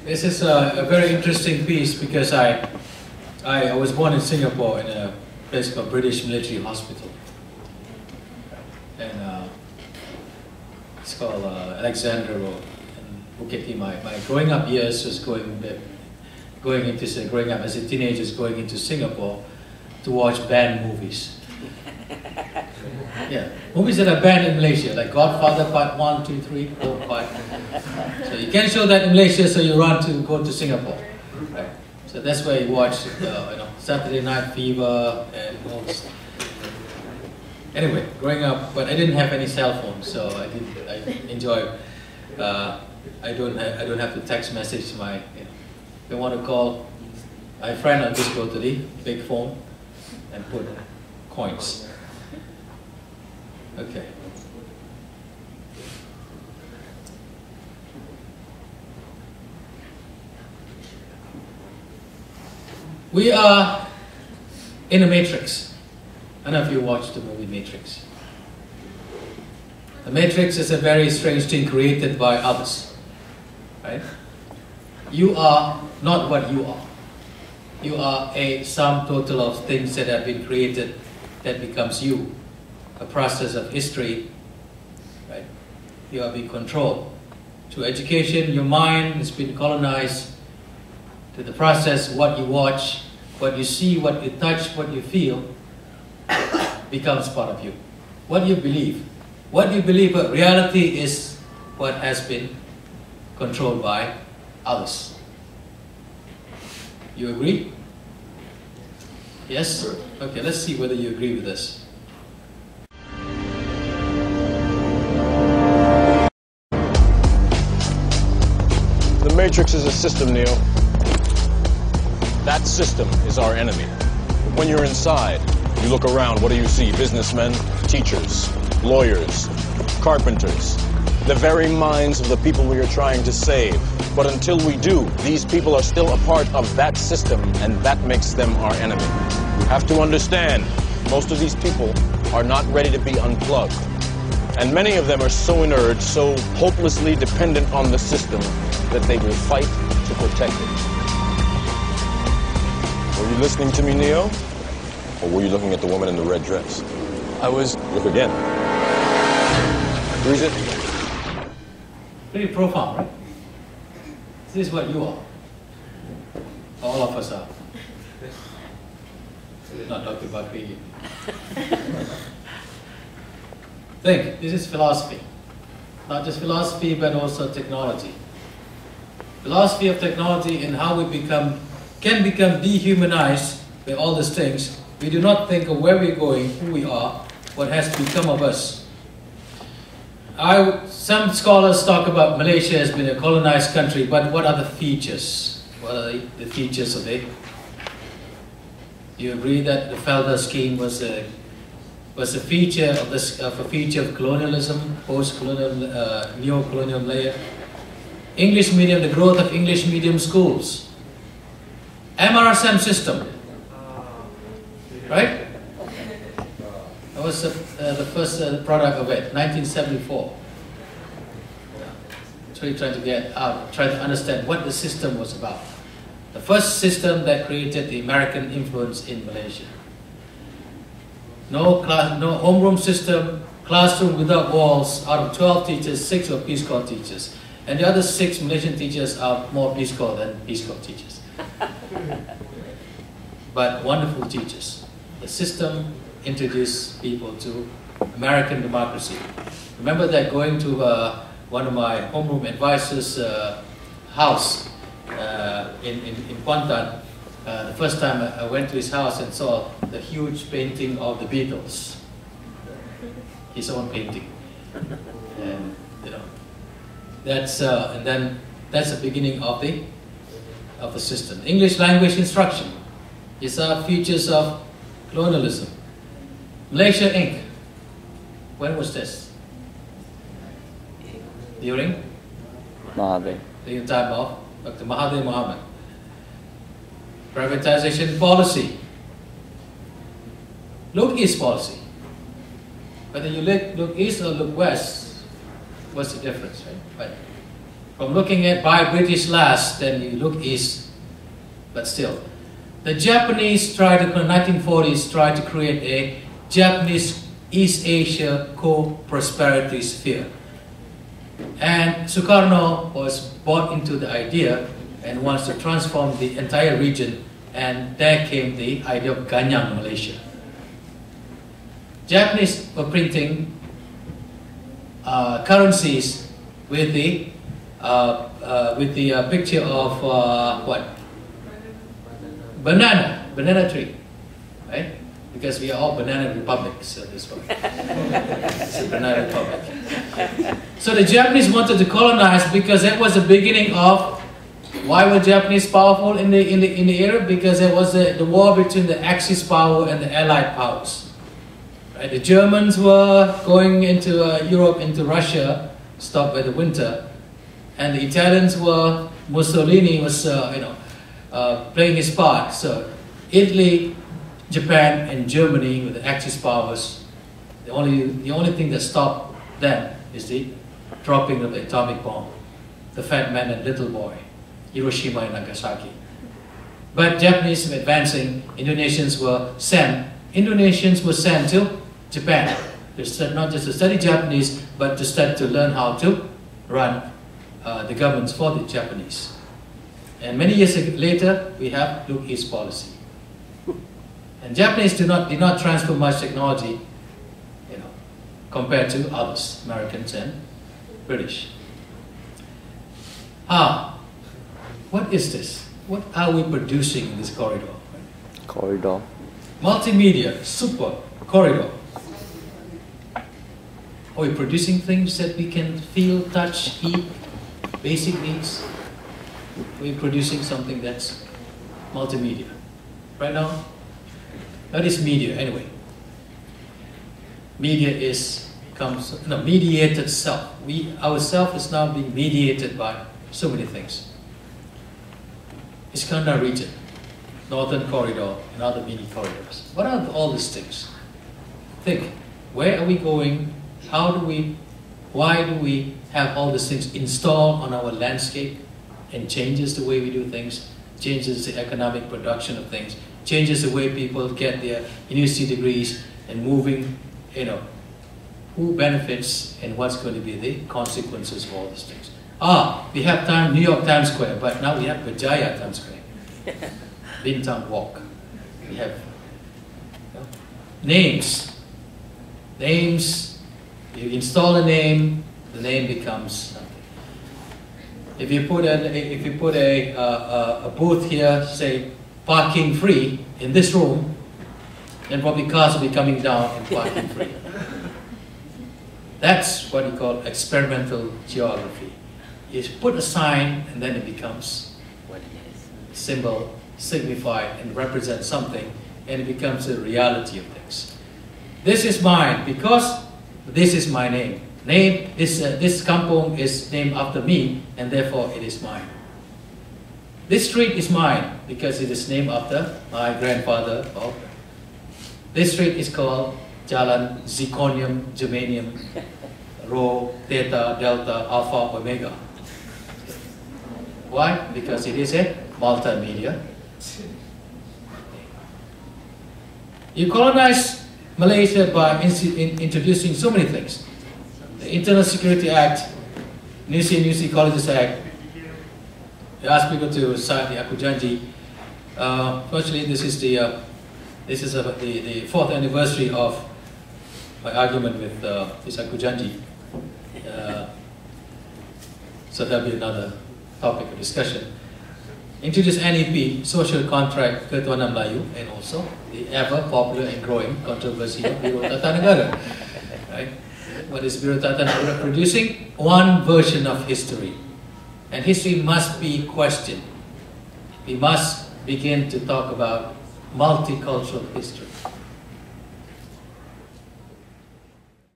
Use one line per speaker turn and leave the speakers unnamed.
This is a very interesting piece because I was born in Singapore in a place called British Military Hospital. And it's called Alexandra Road in Bukit Timah. My growing up years was growing up as a teenager, going into Singapore to watch banned movies. Yeah, movies that are banned in Malaysia, like Godfather Part 1, 2, 3, 4, 5. So you can't show that in Malaysia, so you run to go to Singapore. Right? So that's where you watch, Saturday Night Fever and all this. Anyway, growing up, but I didn't have any cell phone, so I enjoy. I don't have to text message my. If I want to call my friend, I'll just go to the big phone and put coins. Okay. We are in a matrix. I don't know if you watched the movie Matrix. The matrix is a very strange thing created by others. Right? You are not what you are. You are a sum total of things that have been created that becomes you. A process of history, right? You are being controlled. Through education, your mind has been colonized to the process. What you watch, what you see, what you touch, what you feel becomes part of you. What you believe. What you believe, but reality is what has been controlled by others. You agree? Yes? Okay, let's see whether you agree with this.
The Matrix is a system, Neo. That system is our enemy. When you're inside, you look around, what do you see? Businessmen, teachers, lawyers, carpenters, the very minds of the people we are trying to save. But until we do, these people are still a part of that system, and that makes them our enemy. You have to understand, most of these people are not ready to be unplugged. And many of them are so inert, so hopelessly dependent on the system, that they will fight to protect it. Were you listening to me, Neo? Or were you looking at the woman in the red dress?
I was.
Look again. Who is it?
Pretty profound, right? This is what you are. All of us are. We're not talking about being. Think, this is philosophy. Not just philosophy, but also technology. Philosophy of technology and how we can become dehumanized by all these things. We do not think of where we're going, who we are, what has become of us. Some scholars talk about Malaysia as being a colonized country, but what are the features? What are the features of it? Do you agree that the Felder scheme was a feature of colonialism, post-colonial, neo-colonial layer? English medium, the growth of English medium schools. MRSM system, right? That was the first product of it, 1974. So you're trying to get out, trying to understand what the system was about. The first system that created the American influence in Malaysia. No homeroom system, classroom without walls. Out of 12 teachers, 6 were Peace Corps teachers. And the other 6 Malaysian teachers are more Peace Corps than Peace Corps teachers. But wonderful teachers. The system introduced people to American democracy. Remember that going to one of my homeroom advisors' house in Kuantan, the first time I went to his house and saw the huge painting of the Beatles, his own painting, and that's and then that's the beginning of the system. English language instruction. These are features of colonialism. Malaysia Inc. When was this? During the time of Dr. Mahathir Mohamad. Privatization policy. Look east policy. Whether you look east or look west, what's the difference, right? But From looking at by British last, then you look east, but still. The Japanese tried in the 1940s tried to create a Japanese East Asia co-prosperity sphere. And Sukarno was bought into the idea and wants to transform the entire region, and there came the idea of Ganyang Malaysia. Japanese were printing currencies with the picture of what? Banana tree, right? Because we are all banana republics, so this one. It's a banana republic. So the Japanese wanted to colonize because that was the beginning of why were Japanese powerful in the era? Because there was the war between the Axis power and the Allied powers. Right? The Germans were going into Europe, into Russia, stopped by the winter, and the Italians were, Mussolini was playing his part. So Italy, Japan, and Germany with the Axis powers, the only thing that stopped them is the dropping of the atomic bomb, the fat man and little boy, Hiroshima and Nagasaki. But Japanese were advancing. Indonesians were sent to Japan, not just to study Japanese, but to learn how to run the governments for the Japanese. And many years later, we have Look East policy. And Japanese did not transfer much technology, compared to others, Americans and British. What is this? What are we producing in this corridor?
Corridor.
Multimedia, super corridor. Are we producing things that we can feel, touch, eat, basic needs? Are we producing something that's multimedia? Right now, that is media anyway. Media mediated self. Our self is now being mediated by so many things. Iskandar region, Northern Corridor, and other mini corridors. What are all these things? Think, where are we going? Why do we have all these things installed on our landscape and changes the way we do things, changes the economic production of things, changes the way people get their university degrees and moving, who benefits and what's going to be the consequences of all these things. We have New York Times Square, but now we have Berjaya Times Square, Bintang Walk. We have names. You install a name, the name becomes something. If you put a booth here, say parking free in this room, then probably cars will be coming down and parking free. That's what you call experimental geography. You put a sign and then it becomes what it is. Symbol, signified, and represents something, and it becomes a reality of things. This is mine because this is my name. This kampong is named after me, and therefore it is mine. This street is mine because it is named after my grandfather. This street is called Jalan Zirconium, Germanium, Rho, Theta, Delta, Alpha, Omega. Why? Because it is a multimedia. You colonize Malaysia by introducing so many things. The Internal Security Act, University Colleges Act. You ask people to sign the Aku Janji. Fortunately, this is the 4th anniversary of my argument with this Aku Janji. So that'll be another topic of discussion. Introduce NEP, Social Contract Ketuhanan Melayu, and also the ever popular and growing controversy of Biro Tata Negara. Right? What is Biro Tata Negara producing? One version of history. And history must be questioned. We must begin to talk about multicultural history.